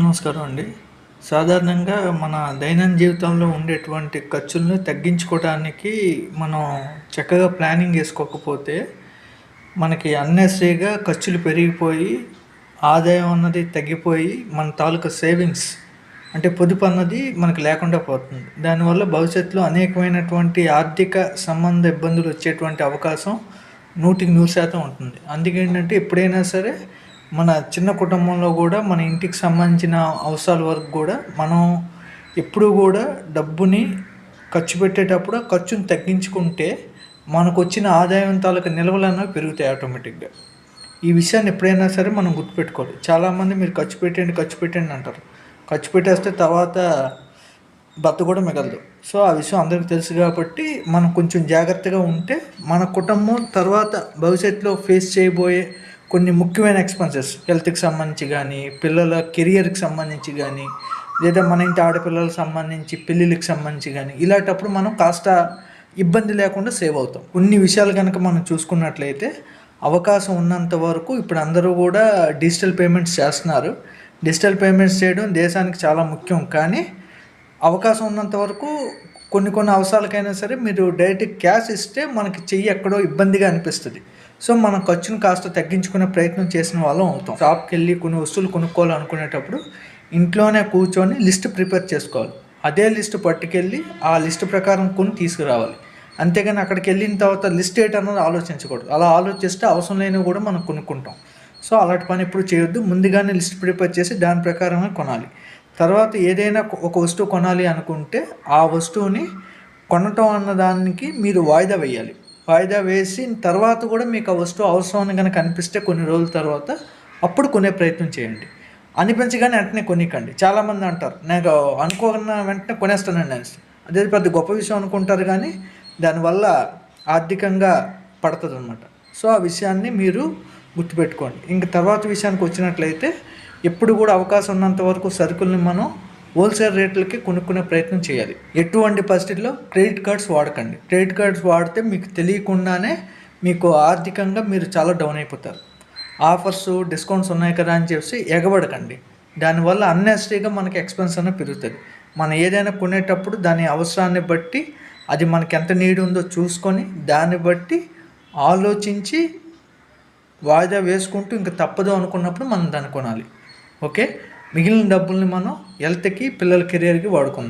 నమస్కారం అండి. సాధారణంగా మన దైనందిన జీవితంలో ఉండేటువంటి ఖర్చులను తగ్గించుకోవడానికి మనం చక్కగా ప్లానింగ్ చేసుకోకపోతే మనకి అన్నెసరీగా ఖర్చులు పెరిగిపోయి ఆదాయం అన్నది తగ్గిపోయి మన తాలూకా సేవింగ్స్ అంటే పొదుపు అన్నది మనకు లేకుండా పోతుంది. దానివల్ల భవిష్యత్తులో అనేకమైనటువంటి ఆర్థిక సంబంధ ఇబ్బందులు వచ్చేటువంటి అవకాశం 100% ఉంటుంది. అందుకేంటంటే ఎప్పుడైనా సరే మన చిన్న కుటుంబంలో కూడా మన ఇంటికి సంబంధించిన అవసరాల వరకు కూడా మనం ఎప్పుడూ కూడా డబ్బుని ఖర్చు పెట్టేటప్పుడు ఖర్చుని తగ్గించుకుంటే మనకు వచ్చిన ఆదాయం తాలూకా నిల్వలు అనేవి పెరుగుతాయి ఆటోమేటిక్గా. ఈ విషయాన్ని ఎప్పుడైనా సరే మనం గుర్తుపెట్టుకోవాలి. చాలామంది మీరు ఖర్చు పెట్టండి అంటారు. ఖర్చు పెట్టేస్తే తర్వాత బత్త కూడా మిగలదు. సో ఆ విషయం అందరికీ తెలుసు కాబట్టి మనం కొంచెం జాగ్రత్తగా ఉంటే మన కుటుంబం తర్వాత భవిష్యత్తులో ఫేస్ చేయబోయే కొన్ని ముఖ్యమైన ఎక్స్పెన్సెస్ హెల్త్కి సంబంధించి కానీ, పిల్లల కెరియర్కి సంబంధించి కానీ, లేదా మన ఇంటి ఆడపిల్లలకు సంబంధించి పెళ్ళిళ్ళకి సంబంధించి కానీ, ఇలాంటప్పుడు మనం కాస్త ఇబ్బంది లేకుండా సేవ్ అవుతాం. కొన్ని విషయాలు కనుక మనం చూసుకున్నట్లయితే అవకాశం ఉన్నంత వరకు ఇప్పుడు అందరూ కూడా డిజిటల్ పేమెంట్స్ చేస్తున్నారు. డిజిటల్ పేమెంట్స్ చేయడం దేశానికి చాలా ముఖ్యం. కానీ అవకాశం ఉన్నంత వరకు కొన్ని అవసరాలకైనా సరే మీరు డైరెక్ట్ క్యాష్ ఇస్తే మనకి చెయ్యి ఎక్కడో ఇబ్బందిగా అనిపిస్తుంది. సో మనం ఖర్చును కాస్త తగ్గించుకునే ప్రయత్నం చేసిన వాళ్ళం అవుతాం. షాప్కి వెళ్ళి కొన్ని వస్తువులు కొనుక్కోవాలనుకునేటప్పుడు ఇంట్లోనే కూర్చొని లిస్ట్ ప్రిపేర్ చేసుకోవాలి. అదే లిస్ట్ పట్టుకెళ్ళి ఆ లిస్ట్ ప్రకారం కొని తీసుకురావాలి. అంతేగాని అక్కడికి వెళ్ళిన తర్వాత లిస్ట్ ఏంటన్నది ఆలోచించకూడదు. అలా ఆలోచిస్తే అవసరం లేనివి కూడా మనం కొనుక్కుంటాం. సో అలాంటి పని ఎప్పుడు చేయొద్దు. ముందుగానే లిస్ట్ ప్రిపేర్ చేసి దాని ప్రకారమే కొనాలి. తర్వాత ఏదైనా ఒక వస్తువు కొనాలి అనుకుంటే ఆ వస్తువుని కొనటం అన్నదానికి మీరు వాయిదా వేయాలి. వాయిదా వేసిన తర్వాత కూడా మీకు ఆ వస్తువు అవసరం కనుక అనిపిస్తే కొన్ని రోజుల తర్వాత అప్పుడు కొనే ప్రయత్నం చేయండి. అనిపించగానే వెంటనే కొనికండి. చాలామంది అంటారు నాకు అనుకోకుండా వెంటనే కొనేస్తానండి అనేసి. అదే పెద్ద గొప్ప విషయం అనుకుంటారు కానీ దానివల్ల ఆర్థికంగా పడుతుంది అన్నమాట. సో ఆ విషయాన్ని మీరు గుర్తుపెట్టుకోండి. ఇంక తర్వాత విషయానికి వచ్చినట్లయితే ఎప్పుడు కూడా అవకాశం ఉన్నంత వరకు సరుకుల్ని మనం హోల్సేల్ రేట్లకి కొనుక్కునే ప్రయత్నం చేయాలి. ఎటువంటి పరిస్థితుల్లో క్రెడిట్ కార్డ్స్ వాడకండి. క్రెడిట్ కార్డ్స్ వాడితే మీకు తెలియకుండానే మీకు ఆర్థికంగా మీరు చాలా డౌన్ అయిపోతారు. ఆఫర్స్ డిస్కౌంట్స్ ఉన్నాయి కదా అని చెప్పి ఎగబడకండి. దానివల్ల అన్నెసరీగా మనకి ఎక్స్పెన్స్ అనేది పెరుగుతుంది. మనం ఏదైనా కొనేటప్పుడు దాని అవసరాన్ని బట్టి అది మనకి ఎంత నీడ్ ఉందో చూసుకొని దాన్ని బట్టి ఆలోచించి వాయిదా వేసుకుంటూ ఇంకా తప్పదు అనుకున్నప్పుడు మనం దాన్ని కొనాలి. ఓకే, మిగిలిన డబ్బుల్ని మనం హెల్త్కి పిల్లల కెరియర్కి వాడుకుందాం.